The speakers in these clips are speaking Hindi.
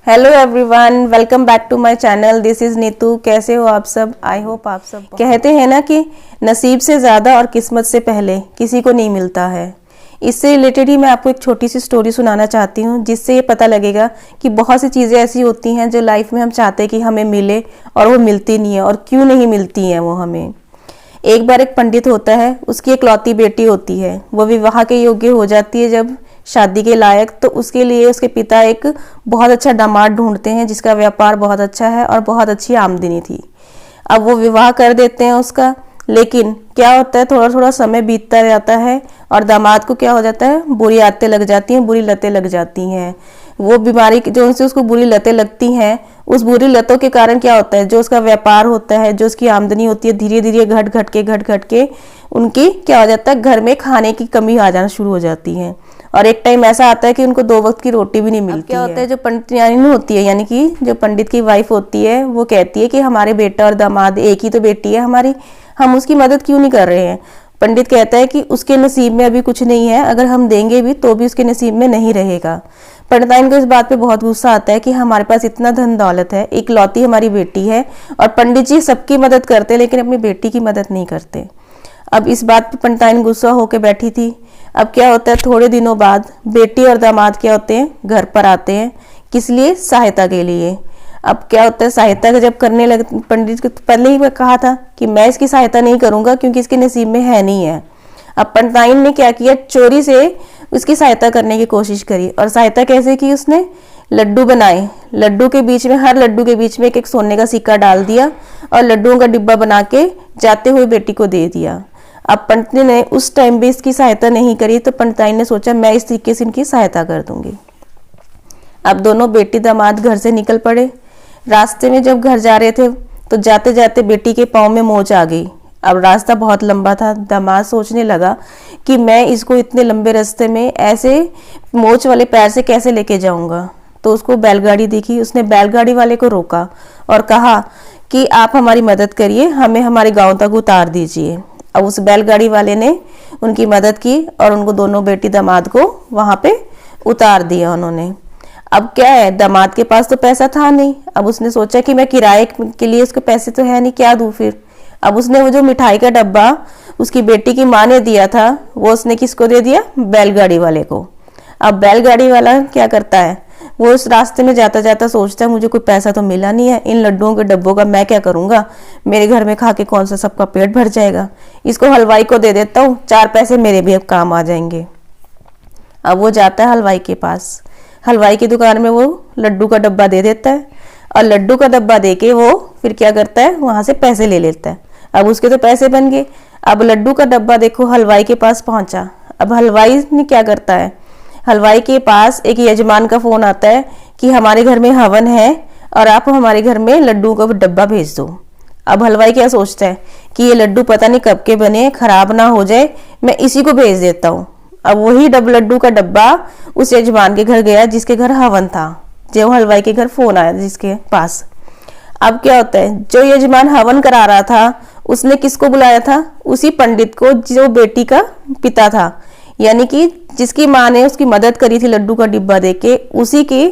Hello everyone, welcome back to my channel. This is Neetu. कैसे हो आप सब? आई होप आप सब। कहते हैं ना कि नसीब से ज़्यादा और किस्मत से पहले किसी को नहीं मिलता है। इससे रिलेटेड ही मैं आपको एक छोटी सी स्टोरी सुनाना चाहती हूँ, जिससे ये पता लगेगा कि बहुत सी चीज़ें ऐसी होती हैं जो लाइफ में हम चाहते हैं कि हमें मिले और वो मिलती नहीं है, और क्यों नहीं मिलती हैं वो हमें। एक बार एक पंडित होता है, उसकी इकलौती बेटी होती है। वो विवाह के योग्य हो जाती है जब शादी के लायक, तो उसके लिए उसके पिता एक बहुत अच्छा दामाद ढूंढते हैं जिसका व्यापार बहुत अच्छा है और बहुत अच्छी आमदनी थी। अब वो विवाह कर देते हैं उसका, लेकिन क्या होता है, थोड़ा थोड़ा समय बीतता जाता है और दामाद को क्या हो जाता है, बुरी आदतें लग जाती हैं, बुरी लतें लग जाती हैं। वो बीमारी जो उनसे उसको बुरी लतें लगती हैं, उस बुरी लतों के कारण क्या होता है, जो उसका व्यापार होता है, जो उसकी आमदनी होती है, धीरे धीरे घट घट के उनकी क्या हो जाता है, घर में खाने की कमी आ जाना शुरू हो जाती है। और एक टाइम ऐसा आता है कि उनको 2 वक्त की रोटी भी नहीं मिलती। क्या होता है, जो पंडित होती है, यानी कि जो पंडित की वाइफ होती है, वो कहती है कि हमारे बेटा और दामाद, एक ही तो बेटी है हमारी, हम उसकी मदद क्यों नहीं कर रहे हैं। पंडित कहता है कि उसके नसीब में अभी कुछ नहीं है, अगर हम देंगे भी तो भी उसके नसीब में नहीं रहेगा। पंडिताइन को इस बात पे बहुत गुस्सा आता है कि हमारे पास इतना धन दौलत है, इकलौती हमारी बेटी है, और पंडित जी सबकी मदद करते लेकिन अपनी बेटी की मदद नहीं करते। अब इस बात पे पंडिताइन गुस्सा होकर बैठी थी। अब क्या होता है, थोड़े दिनों बाद बेटी और दामाद क्या होते हैं, घर पर आते हैं। किस लिए? सहायता के लिए। अब क्या होता है, सहायता जब करने लगे, पंडित को पहले ही कहा था कि मैं इसकी सहायता नहीं करूंगा क्योंकि इसके नसीब में है नहीं है। अब पंडिताइन ने क्या किया, चोरी से उसकी सहायता करने की कोशिश करी। और सहायता कैसे की, उसने लड्डू बनाए। लड्डू के बीच में, हर लड्डू के बीच में एक एक सोने का सिक्का डाल दिया और लड्डुओं का डिब्बा बना के जाते हुए बेटी को दे दिया। अब पंडित ने उस टाइम भी इसकी सहायता नहीं करी, तो पंडिताइन ने सोचा मैं इस तरीके से इनकी सहायता कर दूंगी। अब दोनों बेटी दामाद घर से निकल पड़े। रास्ते में जब घर जा रहे थे तो जाते जाते बेटी के पाँव में मोच आ गई। अब रास्ता बहुत लंबा था। दामाद सोचने लगा कि मैं इसको इतने लंबे रास्ते में ऐसे मोच वाले पैर से कैसे लेके जाऊंगा। तो उसको बैलगाड़ी दिखी, उसने बैलगाड़ी वाले को रोका और कहा कि आप हमारी मदद करिए, हमें हमारे गांव तक उतार दीजिए। अब उस बैलगाड़ी वाले ने उनकी मदद की और उनको दोनों बेटी दामाद को वहां पे उतार दिया उन्होंने। अब क्या है, दामाद के पास तो पैसा था नहीं। अब उसने सोचा कि मैं किराए के लिए, उसके पैसे तो है नहीं, क्या दूं फिर। अब उसने वो जो मिठाई का डब्बा उसकी बेटी की माँ ने दिया था, वो उसने किसको दे दिया, बैलगाड़ी वाले को। अब बैलगाड़ी वाला क्या करता है, वो उस रास्ते में जाता जाता सोचता है मुझे कोई पैसा तो मिला नहीं है, इन लड्डुओं के डब्बों का मैं क्या करूंगा, मेरे घर में खा के कौन सा सबका पेट भर जाएगा, इसको हलवाई को दे देता हूँ, 4 पैसे मेरे भी अब काम आ जाएंगे। अब वो जाता है हलवाई के पास। हलवाई की दुकान में वो लड्डू का डब्बा दे देता है और लड्डू का डब्बा देके वो फिर क्या करता है, वहां से पैसे ले लेता है। अब उसके तो पैसे बन गए। अब लड्डू का डब्बा देखो हलवाई के पास पहुंचा। अब हलवाई ने क्या करता है, हलवाई के पास एक यजमान का फोन आता है कि हमारे घर में हवन है और आप हमारे घर में लड्डू का डब्बा भेज दो। अब हलवाई क्या सोचता है कि ये लड्डू पता नहीं कब के बने, खराब ना हो जाए, मैं इसी को भेज देता हूँ। अब वही लड्डू का डब्बा उस यजमान के घर गया जिसके घर हवन था, जो हलवाई के घर फोन आया जिसके पास। अब क्या होता है, जो यजमान हवन करा रहा था उसने किसको बुलाया था, उसी पंडित को जो बेटी का पिता था, यानी कि जिसकी माँ ने उसकी मदद करी थी लड्डू का डिब्बा देके, उसी के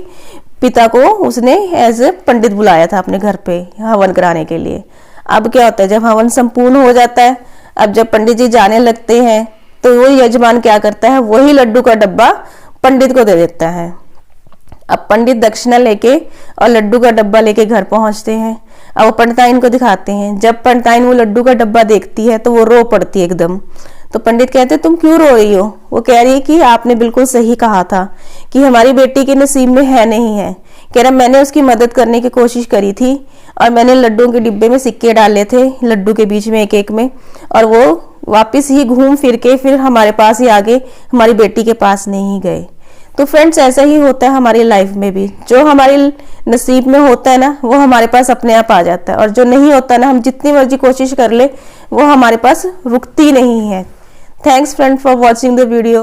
पिता को उसने एज ए पंडित बुलाया था अपने घर पे हवन कराने के लिए। अब क्या होता है, जब हवन संपूर्ण हो जाता है, अब जब पंडित जी जाने लगते हैं तो वो यजमान क्या करता है, वही लड्डू का डब्बा पंडित को दे देता है। अब पंडित दक्षिणा लेके और लड्डू का डब्बा लेके घर पहुंचते हैं। अब वो पंडिताइन को दिखाते हैं। जब पंडिताइन वो लड्डू का डब्बा देखती है तो वो रो पड़ती है एकदम। तो पंडित कहते हैं तुम क्यों रो रही हो। वो कह रही है कि आपने बिल्कुल सही कहा था कि हमारी बेटी के नसीब में है नहीं है। कह रहा मैंने उसकी मदद करने की कोशिश करी थी और मैंने लड्डुओं के डिब्बे में सिक्के डाले थे लड्डू के बीच में एक एक में, और वो वापस ही घूम फिर के फिर हमारे पास ही आ गए, हमारी बेटी के पास नहीं गए। तो फ्रेंड्स, ऐसा ही होता है हमारी लाइफ में भी, जो हमारे नसीब में होता है ना वो हमारे पास अपने आप आ जाता है, और जो नहीं होता ना हम जितनी मर्जी कोशिश कर ले वो हमारे पास रुकती नहीं है। Thanks friend for watching the video.